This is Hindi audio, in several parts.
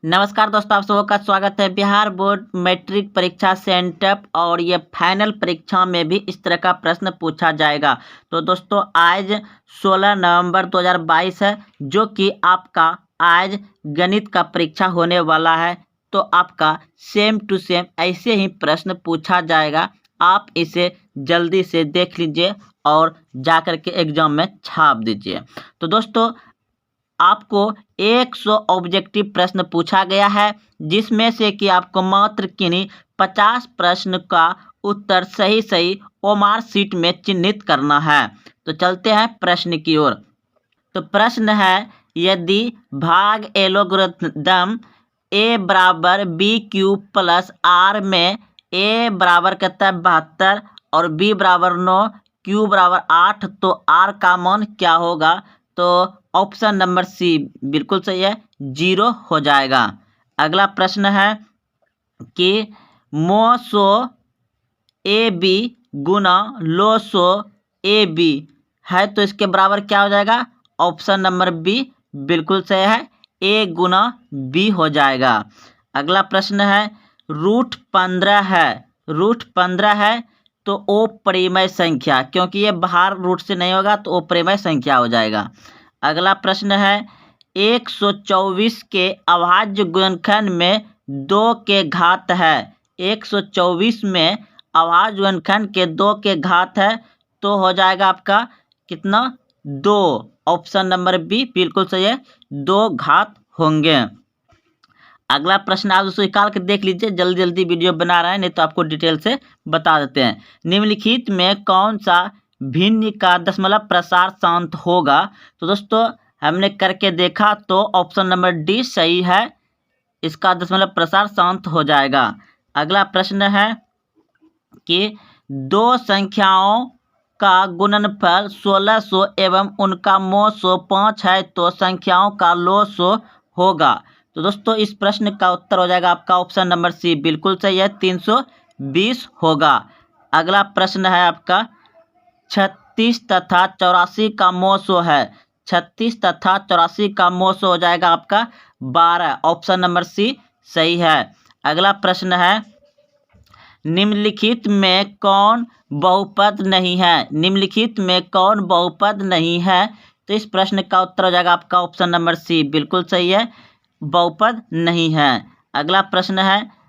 नमस्कार दोस्तों, आप सबका स्वागत है। बिहार बोर्ड मैट्रिक परीक्षा सेंटर और ये फाइनल परीक्षा में भी इस तरह का प्रश्न पूछा जाएगा। तो दोस्तों आज 16 नवंबर 2022 है, जो कि आपका आज गणित का परीक्षा होने वाला है। तो आपका सेम टू सेम ऐसे ही प्रश्न पूछा जाएगा। आप इसे जल्दी से देख लीजिए और जाकर के एग्जाम में छाप दीजिए। तो दोस्तों आपको 100 ऑब्जेक्टिव प्रश्न पूछा गया है, जिसमें से कि आपको मात्र किन्हीं 50 प्रश्न का उत्तर सही सही ओमार शीट में चिन्हित करना है। तो चलते हैं प्रश्न की ओर। तो प्रश्न है, यदि भाग एलोगरिथम a बराबर बी क्यूब प्लस आर में a बराबर कहता है 72 और b बराबर 9, q बराबर 8, तो r का मान क्या होगा? तो ऑप्शन नंबर सी बिल्कुल सही है, 0 हो जाएगा। अगला प्रश्न है कि मोसो ए बी गुना लोसो ए बी है, तो इसके बराबर क्या हो जाएगा? ऑप्शन नंबर बी बिल्कुल सही है, ए गुना बी हो जाएगा। अगला प्रश्न है, रूट 15 है तो ओ परिमेय संख्या, क्योंकि ये बाहर रूट से नहीं होगा तो ओ परिमेय संख्या हो जाएगा। अगला प्रश्न है, 124 के अभाज्य गुणनखंड में 2 के घात है। 124 में अभाज्य गुणनखंड के 2 के घात है, तो हो जाएगा आपका कितना? 2। ऑप्शन नंबर बी बिल्कुल सही है, 2 घात होंगे। अगला प्रश्न आप दोस्तों निकाल के देख लीजिए, जल्दी जल्दी वीडियो बना रहे हैं, नहीं तो आपको डिटेल से बता देते हैं। निम्नलिखित में कौन सा भिन्न का दशमलव प्रसार शांत होगा? तो दोस्तों हमने करके देखा तो ऑप्शन नंबर डी सही है, इसका दशमलव प्रसार शांत हो जाएगा। अगला प्रश्न है कि दो संख्याओं का गुणनफल 1600 एवं उनका मोसो 5 है, तो संख्याओं का लोसो होगा। तो दोस्तों इस प्रश्न का उत्तर हो जाएगा आपका ऑप्शन नंबर सी बिल्कुल सही है, 320 होगा। अगला प्रश्न है आपका 36 तथा 84 का मोसो है। 36 तथा 84 का मोसो हो जाएगा आपका 12। ऑप्शन नंबर सी सही है। अगला प्रश्न है, निम्नलिखित में कौन बहुपद नहीं है? निम्नलिखित में कौन बहुपद नहीं है? तो इस प्रश्न का उत्तर हो जाएगा आपका ऑप्शन नंबर सी बिल्कुल सही है, बहुपद नहीं है। अगला प्रश्न है,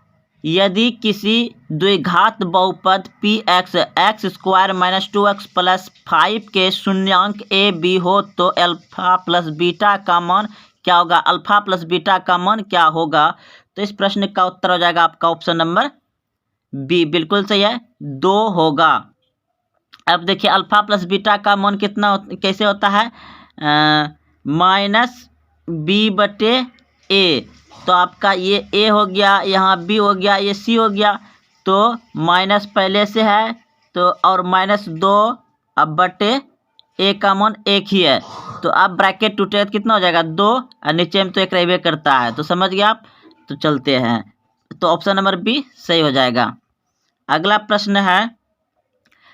यदि किसी द्विघात बहुपद P x x square minus 2x plus 5 के शून्यांक ए बी हो, तो अल्फा प्लस बीटा का मान क्या होगा? अल्फा प्लस बीटा का मान क्या होगा? तो इस प्रश्न का उत्तर हो जाएगा आपका ऑप्शन नंबर बी बिल्कुल सही है, 2 होगा। अब देखिए अल्फा प्लस बीटा का मान कितना कैसे होता है? माइनस बी बटे ए, तो आपका ये ए हो गया, यहाँ बी हो गया, ये सी हो गया, तो माइनस पहले से है तो और -2 अब बटे ए का मान 1 ही है, तो अब ब्रैकेट टूटे तो कितना हो जाएगा? 2, और नीचे में तो 1 रहबे करता है, तो समझ गए आप। तो चलते हैं, तो ऑप्शन नंबर बी सही हो जाएगा। अगला प्रश्न है,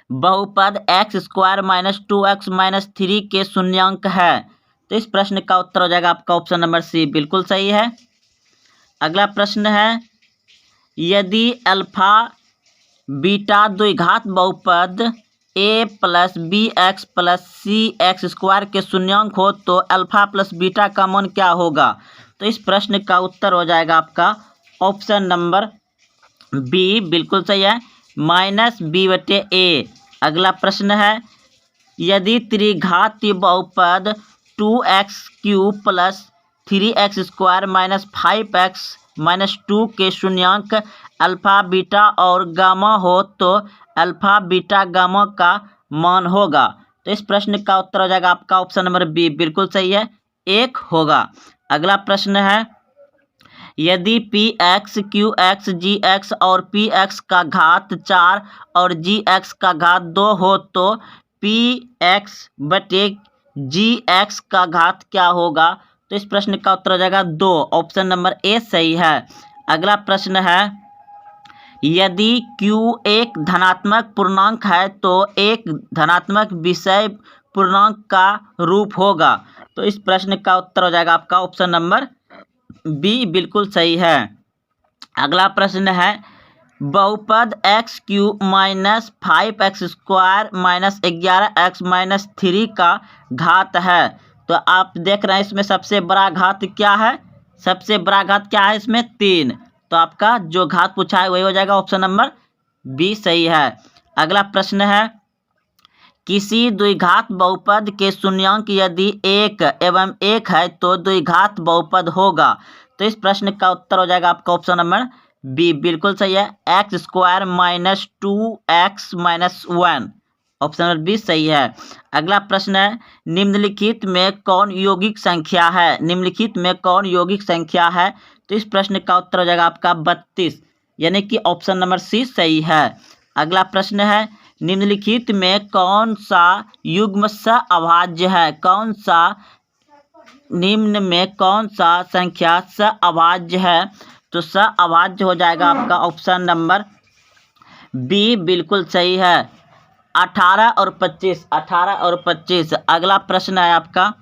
बहुपद x square minus 2x minus 3 के शून्यांक है, तो इस प्रश्न का उत्तर हो जाएगा आपका ऑप्शन नंबर सी बिल्कुल सही है। अगला प्रश्न है, यदि अल्फा बीटा द्विघात बहुपद a plus B X plus C X square के शून्यांक हो, तो अल्फा प्लस बीटा का मान क्या होगा? तो इस प्रश्न का उत्तर हो जाएगा आपका ऑप्शन नंबर बी बिल्कुल सही है, माइनस बी बटे ए। अगला प्रश्न है, यदि त्रिघातीय बहुपद 2x cube plus 3x square minus 5x minus 2 के शून्यांक अल्फा बीटा और गामा हो, तो अल्फा बीटा गामा का मान होगा। तो इस प्रश्न का उत्तर हो जाएगा आपका ऑप्शन नंबर बी बिल्कुल सही है, 1 होगा। अगला प्रश्न है, यदि पी एक्स क्यू एक्स जी एक्स और पी एक्स का घात 4 और जी एक्स का घात 2 हो, तो पी एक्स बटे जी एक्स का घात क्या होगा? तो इस प्रश्न का उत्तर हो जाएगा 2। ऑप्शन नंबर ए सही है। अगला प्रश्न है, यदि q एक धनात्मक पूर्णांक है, तो एक धनात्मक विषय पूर्णांक का रूप होगा। तो इस प्रश्न का उत्तर हो जाएगा आपका ऑप्शन नंबर बी बिल्कुल सही है। अगला प्रश्न है बहुपद x cube minus 5x² minus 11x minus 3 का घात है। तो आप देख रहे हैं इसमें सबसे बड़ा घात क्या है? सबसे बड़ा घात क्या है इसमें? 3। तो आपका जो घात पूछा है वही हो जाएगा, ऑप्शन नंबर बी सही है। अगला प्रश्न है किसी द्विघात बहुपद के शून्यांक यदि 1 एवं 1 है तो द्विघात बहुपद होगा। तो इस प्रश्न का उत्तर हो जाएगा आपका ऑप्शन नंबर बी बिल्कुल सही है, x² minus 2x minus 1। Option number B सही है। अगला प्रश्न है निम्नलिखित में कौन यौगिक संख्या है? निम्नलिखित में कौन यौगिक संख्या है? तो इस प्रश्न का उत्तर हो जाएगा आपका 32, यानी कि ऑप्शन नंबर सी सही है। अगला प्रश्न है निम्नलिखित में कौन सा युग्म सहअभाज्य है? कौन सा निम्न में कौन सा संख्या सहअभाज्य है? तो सहअभाज्य हो जाएगा आपका ऑप्शन नंबर बी बिल्कुल सही है, 18 और 25। 18 और 25। अगला प्रश्न है आपका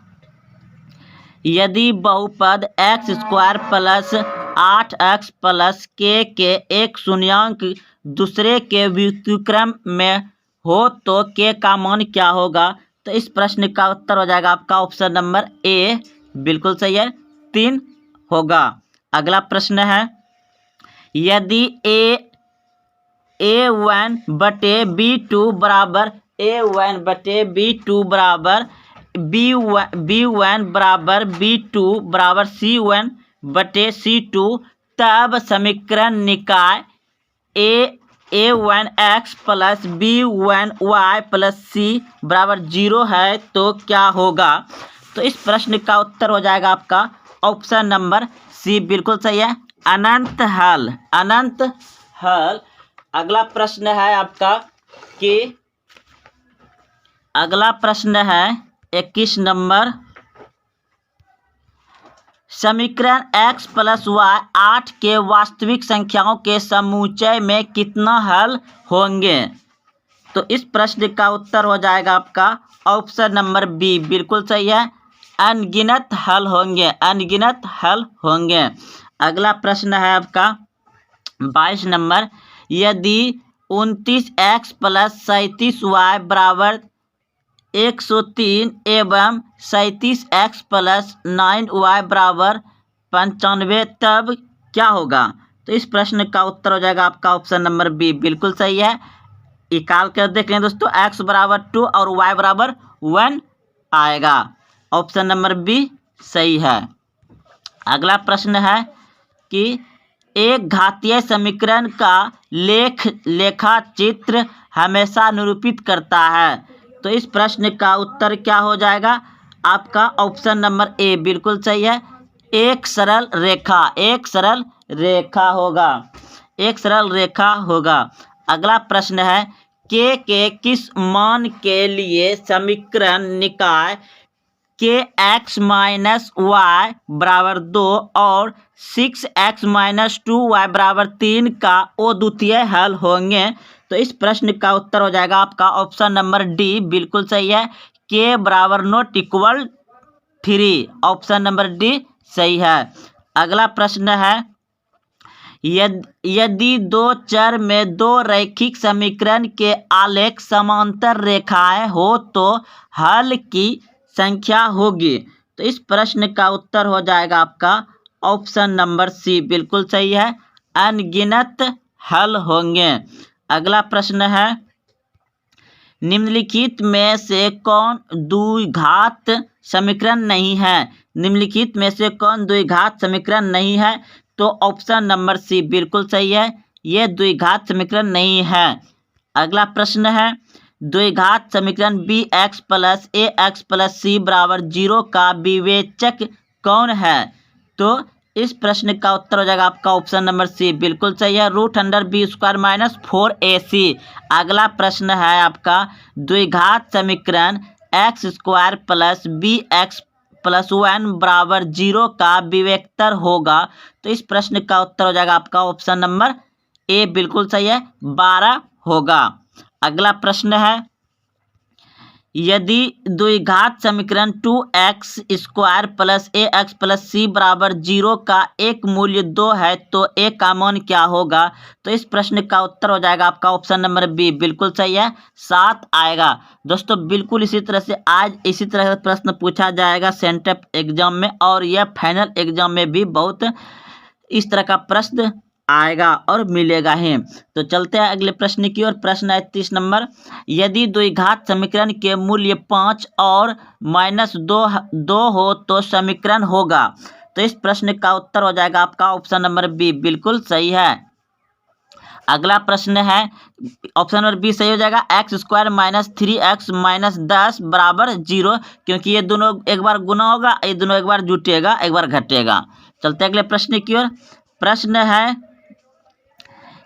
यदि बहुपद x² प्लस 8x प्लस के एक शून्यांक दूसरे के व्युत्क्रम में हो तो k का मान क्या होगा? तो इस प्रश्न का उत्तर हो जाएगा आपका ऑप्शन नंबर ए बिल्कुल सही है, 3 होगा। अगला प्रश्न है यदि a1 बटे b2 बराबर a1 बटे b2 बराबर b1 बराबर b2 बराबर c1 बटे c2 तब समीकरण निकाय a1x plus b1y plus c बराबर 0 है तो क्या होगा? तो इस प्रश्न का उत्तर हो जाएगा आपका ऑप्शन नंबर सी बिल्कुल सही है, अनंत हल। अनंत हल। अगला प्रश्न है आपका कि अगला प्रश्न है 21 नंबर समीकरण x प्लस वाई 8 के वास्तविक संख्याओं के समुच्चय में कितना हल होंगे? तो इस प्रश्न का उत्तर हो जाएगा आपका ऑप्शन नंबर बी बिल्कुल सही है, अनगिनत हल होंगे। अनगिनत हल होंगे। अगला प्रश्न है आपका 22 नंबर यदि 29x प्लस 37y बराबर 103 एवं 37x प्लस 9y बराबर 95 तब क्या होगा? तो इस प्रश्न का उत्तर हो जाएगा आपका ऑप्शन नंबर बी बिल्कुल सही है। निकाल कर देख लें दोस्तों, x बराबर 2 और y बराबर 1 आएगा। ऑप्शन नंबर बी सही है। अगला प्रश्न है कि एक घातीय समीकरण का लेखा चित्र हमेशा निरूपित करता है। तो इस प्रश्न का उत्तर क्या हो जाएगा? आपका ऑप्शन नंबर ए बिल्कुल सही है, एक सरल रेखा। एक सरल रेखा होगा। एक सरल रेखा होगा। अगला प्रश्न है के किस मान के लिए समीकरण निकाय के एक्स माइनस वाई बराबर 2 और 6x माइनस 2y बराबर 3 का अद्वितीय हल होंगे? तो इस प्रश्न का उत्तर हो जाएगा आपका ऑप्शन नंबर डी बिल्कुल सही है, के बराबर not equal 3। Option number D सही है। अगला प्रश्न है यदि दो चर में दो रैखिक समीकरण के आलेख समांतर रेखाएं हो तो हल की संख्या होगी। तो इस प्रश्न का उत्तर हो जाएगा आपका ऑप्शन नंबर सी बिल्कुल सही है, अनगिनत हल होंगे। अगला प्रश्न है निम्नलिखित में से कौन द्विघात समीकरण नहीं है? निम्नलिखित में से कौन द्विघात समीकरण नहीं है? तो ऑप्शन नंबर सी बिल्कुल सही है, ये द्विघात समीकरण नहीं है। अगला प्रश्न है द्विघात समीकरण बी एक्स प्लस ए एक्स प्लस सी बराबर 0 का विवेचक कौन है? तो इस प्रश्न का उत्तर हो जाएगा आपका ऑप्शन नंबर सी बिल्कुल सही है, √b² माइनस 4ac। अगला प्रश्न है आपका द्विघात समीकरण x² प्लस bx प्लस 1 बराबर 0 का विवेकतर होगा। तो इस प्रश्न का उत्तर हो जाएगा आपका ऑप्शन नंबर ए बिल्कुल सही है, 12 होगा। अगला प्रश्न है यदि द्विघात समीकरण 2x² plus ax plus c बराबर 0 का एक मूल्य 2 है तो a का मान क्या होगा? तो इस प्रश्न का उत्तर हो जाएगा आपका ऑप्शन नंबर बी, बिल्कुल सही है, 7 आएगा। दोस्तों बिल्कुल इसी तरह से आज इसी तरह से प्रश्न पूछा जाएगा सेंटअप एग्जाम में, और यह फाइनल एग्जाम में भी बहुत इस तरह का प्रश्न आएगा और मिलेगा ही। तो चलते हैं अगले प्रश्न की ओर। प्रश्न है 30 नंबर, यदि द्विघात समीकरण के मूल्य 5 और -2 हो तो समीकरण होगा? तो इस प्रश्न का उत्तर हो जाएगा आपका ऑप्शन नंबर बी, बिल्कुल सही है। अगला प्रश्न है ऑप्शन नंबर बी सही हो जाएगा, x² - 3x - 10 बराबर 0, क्योंकि ये दोनों एक बार गुना होगा, ये दोनों एक बार जुटेगा, एक बार घटेगा। चलते अगले प्रश्न की ओर। प्रश्न है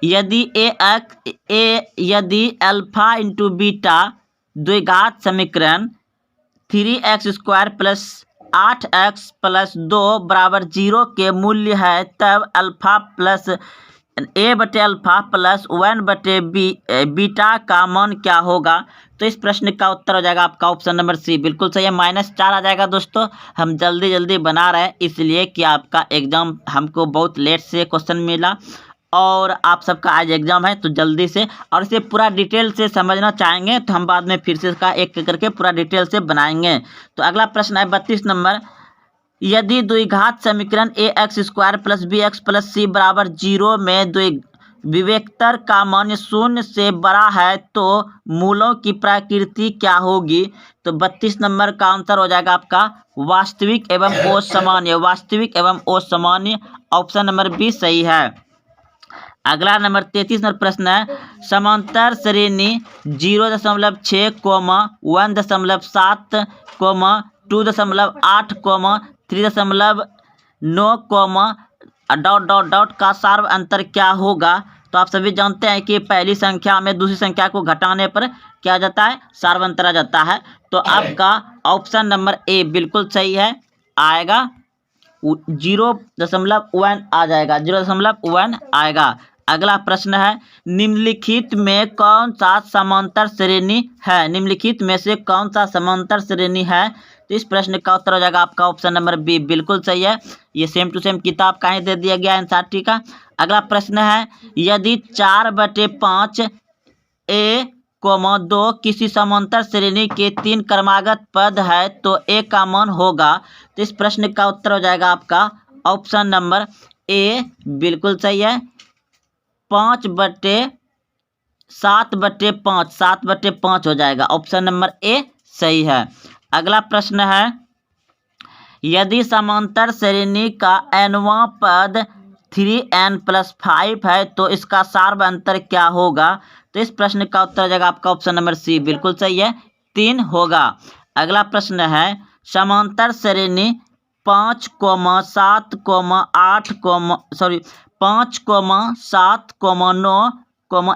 यदि यदि अल्फा इंटू बीटा द्विघात समीकरण 3x² प्लस 8x प्लस 2 बराबर 0 के मूल्य है, तब अल्फा प्लस a/अल्फा प्लस 1/बीटा का मान क्या होगा? तो इस प्रश्न का उत्तर हो जाएगा आपका ऑप्शन नंबर सी, बिल्कुल सही है, -4 आ जाएगा। दोस्तों हम जल्दी जल्दी बना रहे हैं इसलिए कि आपका एग्जाम हमको बहुत लेट से क्वेश्चन मिला और आप सबका आज एग्जाम है, तो जल्दी से और इसे पूरा डिटेल से समझना चाहेंगे तो हम बाद में फिर से इसका एक करके पूरा डिटेल से बनाएंगे। तो अगला प्रश्न है 32 नंबर, यदि द्विघात समीकरण ax² plus bx plus c बराबर 0 में विवेकतर का मान 0 से बड़ा है तो मूलों की प्रकृति क्या होगी? तो 32 नंबर का आंसर हो जाएगा आपका वास्तविक एवं असामान्य, वास्तविक एवं असामान्य, ऑप्शन नंबर बी सही है। अगला नंबर 33 नंबर प्रश्न है, समांतर श्रेणी 0.6, 1.7, 2.8, 3.9, ... का सार्व अंतर क्या होगा? तो आप सभी जानते हैं कि पहली संख्या में दूसरी संख्या को घटाने पर क्या जाता है? सार्व अंतर आ जाता है। तो आपका ऑप्शन नंबर ए बिल्कुल सही है, आएगा 0.1 आ जाएगा, 0.1 आएगा। अगला प्रश्न है, निम्नलिखित में कौन सा समांतर श्रेणी है? निम्नलिखित में से कौन सा समांतर श्रेणी है? तो इस प्रश्न का उत्तर हो जाएगा आपका ऑप्शन नंबर बी, बिल्कुल सही है, ये सेम टू सेम किताब का ही दे दिया गया है एनसीईआरटी का। अगला प्रश्न है, यदि 4/5 a, 2 किसी समांतर श्रेणी के 3 क्रमागत पद है तो a का मान होगा? तो इस प्रश्न का उत्तर हो जाएगा आपका ऑप्शन नंबर ए, बिल्कुल सही है, 7/5, 7/5 हो जाएगा, ऑप्शन नंबर ए सही है। अगला प्रश्न है, यदि समांतर श्रेणी का nवां पद 3n+5 है तो इसका सार्व अंतर क्या होगा? तो इस प्रश्न का उत्तर हो जाएगा आपका ऑप्शन नंबर सी, बिल्कुल सही है, 3 होगा। अगला प्रश्न है, समांतर श्रेणी 5, 7, 8, 5, 7, 9,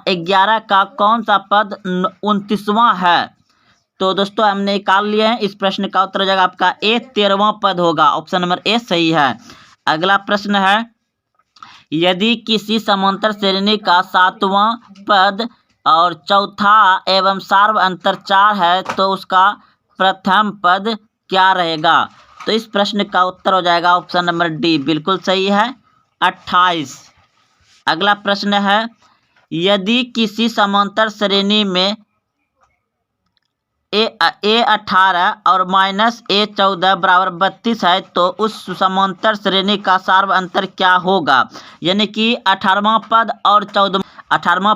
11 का कौन सा पद 29वां है? तो दोस्तों हमने निकाल लिए हैं, इस प्रश्न का उत्तर हो जाएगा आपका ए, 13वां पद होगा, ऑप्शन नंबर ए सही है। अगला प्रश्न है, यदि किसी समांतर श्रेणी का 7वां पद और चौथा एवं सार्व अंतर 4 है तो उसका प्रथम पद क्या रहेगा? तो इस प्रश्न का उत्तर हो जाएगा ऑप्शन नंबर डी, बिल्कुल सही है, 28। अगला प्रश्न है, यदि किसी समांतर श्रेणी में a18 और -a14 बराबर 32 है तो उस समांतर श्रेणी का सार्व अंतर क्या होगा? यानी कि 18वां पद और 14वां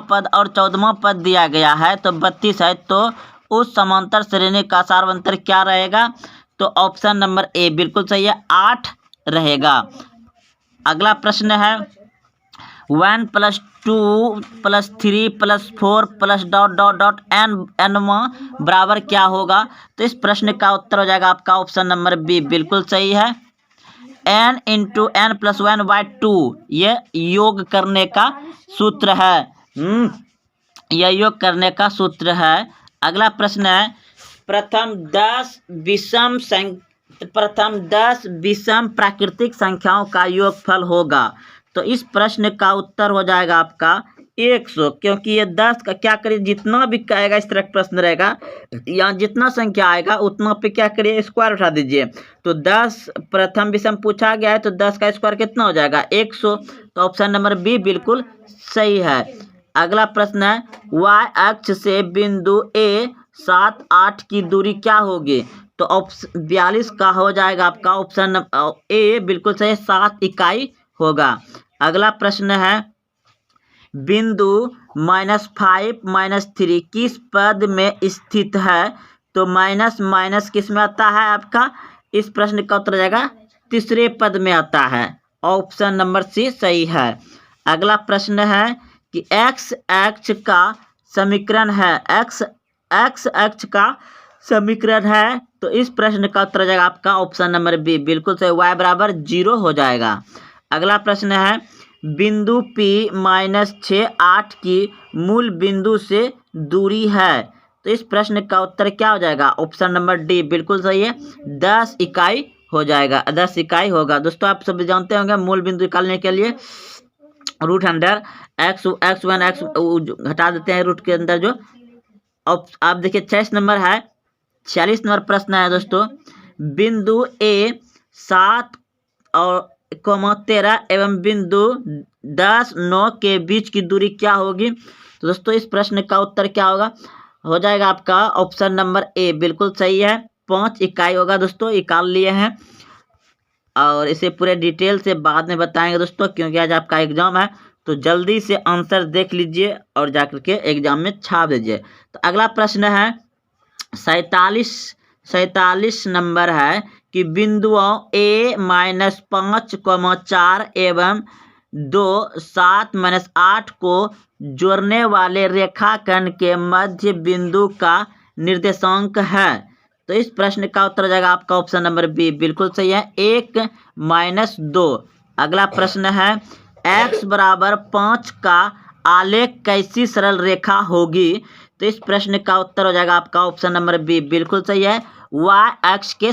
पद दिया गया है तो 32 है, तो उस समांतर श्रेणी का सार्व अंतर क्या रहेगा? तो ऑप्शन नंबर ए बिल्कुल सही है, 8 रहेगा। अगला प्रश्न है, 1 + 2 + 3 + 4 + ... n बराबर क्या होगा? तो इस प्रश्न का उत्तर हो जाएगा आपका ऑप्शन नंबर बी, बिल्कुल सही है, n × n + 1/2, ये योग करने का सूत्र है, यह योग करने का सूत्र है। अगला प्रश्न है, प्रथम 10 विषम प्राकृतिक संख्याओं का योगफल होगा? तो इस प्रश्न का उत्तर हो जाएगा आपका 100, क्योंकि ये 10 का क्या करिए, जितना भी आएगा इस तरह का प्रश्न रहेगा, यहाँ जितना संख्या आएगा उतना पे क्या करिए, स्क्वायर उठा दीजिए। तो 10 प्रथम विषम पूछा गया है, तो 10 का स्क्वायर कितना हो जाएगा, 100। तो ऑप्शन नंबर बी बिल्कुल सही है। अगला प्रश्न है, y अक्ष से बिंदु ए 7 8 की दूरी क्या होगी। तो ऑप्शन 42 का हो जाएगा आपका ऑप्शन ए बिल्कुल सही, 7 इकाई होगा। अगला प्रश्न है, बिंदु -5 -3 किस पद में स्थित है। तो माइनस माइनस किस में आता है आपका, इस प्रश्न का उत्तर जाएगा तीसरे पद में आता है। ऑप्शन नंबर सी सही है। अगला प्रश्न है कि x अक्ष का समीकरण है, x अक्ष का समीकरण है, तो इस प्रश्न का उत्तर जाएगा आपका ऑप्शन नंबर बी बिल्कुल सही, y बराबर 0 हो जाएगा। अगला प्रश्न है, बिंदु P -6 8 की मूल बिंदु से दूरी है। तो इस प्रश्न का उत्तर क्या हो जाएगा, ऑप्शन नंबर डी बिल्कुल सही है, 10 इकाई हो जाएगा, 10 इकाई होगा। दोस्तों आप सब जानते होंगे मूल बिंदु निकालने के लिए रूट अंडर x1 x हटा देते हैं रूट के अंदर जो। अब आप देखिए 46 नंबर है, 46 नंबर प्रश्न है दोस्तों, बिंदु A 7 और 13 एवं बिंदु 10 9 के बीच की दूरी क्या होगी। तो दोस्तों इस प्रश्न का उत्तर क्या होगा, हो जाएगा आपका ऑप्शन नंबर ए बिल्कुल सही है, 5 इकाई होगा। दोस्तों निकाल लिए हैं और इसे पूरे डिटेल से बाद में बताएंगे दोस्तों, क्योंकि आज आपका एग्जाम है, तो जल्दी से आंसर देख लीजिए और जाकर के एग्जाम में छाप दीजिए। तो अगला प्रश्न है 47 नंबर है कि बिंदुओं A -5, 4 एवं 2 7 -8 को जोड़ने वाले रेखाखंड के मध्य बिंदु का निर्देशांक है। तो इस प्रश्न का उत्तर हो जाएगा आपका ऑप्शन नंबर बी बिल्कुल सही है, 1 - 2। अगला प्रश्न है, x बराबर 5 का आलेख कैसी सरल रेखा होगी। तो इस प्रश्न का उत्तर हो जाएगा आपका ऑप्शन नंबर बी बिल्कुल सही है, y अक्ष के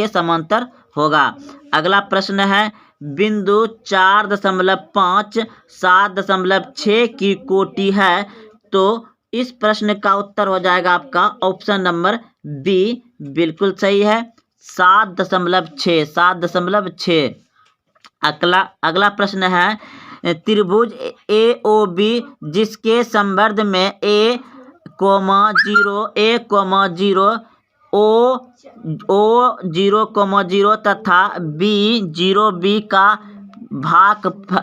समांतर होगा। अगला प्रश्न है, बिंदु 4.5 7.6 की कोटि है। तो इस प्रश्न का उत्तर हो जाएगा आपका ऑप्शन नंबर बी बिल्कुल सही है, 7.6। अगला प्रश्न है, त्रिभुज AOB जिसके संबंध में A, 0 O 0, तथा B 0B का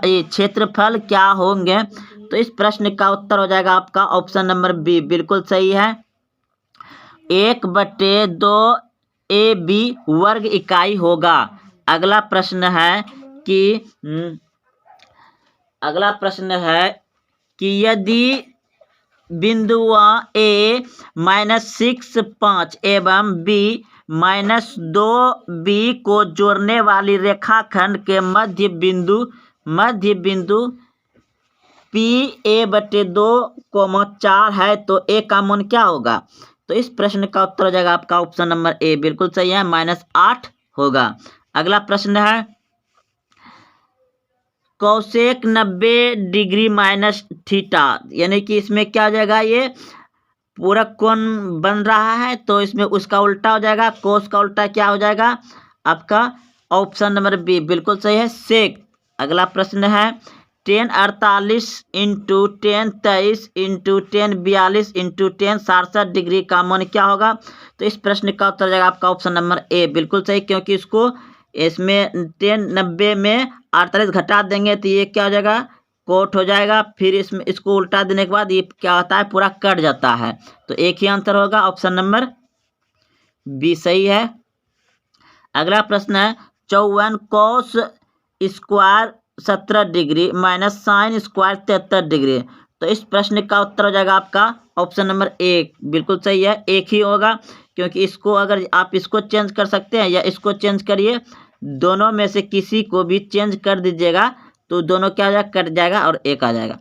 क्षेत्रफल क्या होंगे। तो इस प्रश्न का उत्तर हो जाएगा आपका ऑप्शन नंबर बी बिल्कुल सही है, 1/2 AB वर्ग इकाई होगा। अगला प्रश्न है कि यदि बिंदुओं A -6 5 एवं B -2B को जोड़ने वाली रेखाखंड के मध्य बिंदु PA/2, 4 है, तो A का मान क्या होगा। तो इस प्रश्न का उत्तर हो जाएगा आपका ऑप्शन नंबर ए बिल्कुल सही है, -8 होगा। अगला प्रश्न है, कोसेक 90 डिग्री -थीटा, यानी कि इसमें क्या हो जाएगा, ये पूरा कोण बन रहा है, तो इसमें उसका उल्टा हो जाएगा, कोस का उल्टा क्या हो जाएगा आपका ऑप्शन नंबर बी बिल्कुल सही है, सेक। अगला प्रश्न है, 10 48 × 10 23 × 10 42 × 10 67 डिग्री का मान क्या होगा। तो इस प्रश्न का उत्तर जाएगा आपका ऑप्शन नंबर ए बिल्कुल सही, क्योंकि इसमें 10 90 में 48 घटा देंगे तो ये क्या हो जाएगा, कोट हो जाएगा। फिर इसको उल्टा देने के बाद ये क्या होता है, पूरा कट जाता है। तो एक ही आंसर होगा, ऑप्शन नंबर बी सही है। अगला प्रश्न है, 54 cos square 17 degree -sin square 73 degree. तो इस प्रश्न का उत्तर हो जाएगा आपका ऑप्शन नंबर ए बिल्कुल सही है, एक ही होगा, क्योंकि इसको अगर आप इसको चेंज कर सकते हैं या इसको चेंज करिए, दोनों में से किसी को भी चेंज कर दीजिएगा तो दोनों क्या हो जाएगा, कट जाएगा और एक आ जाएगा।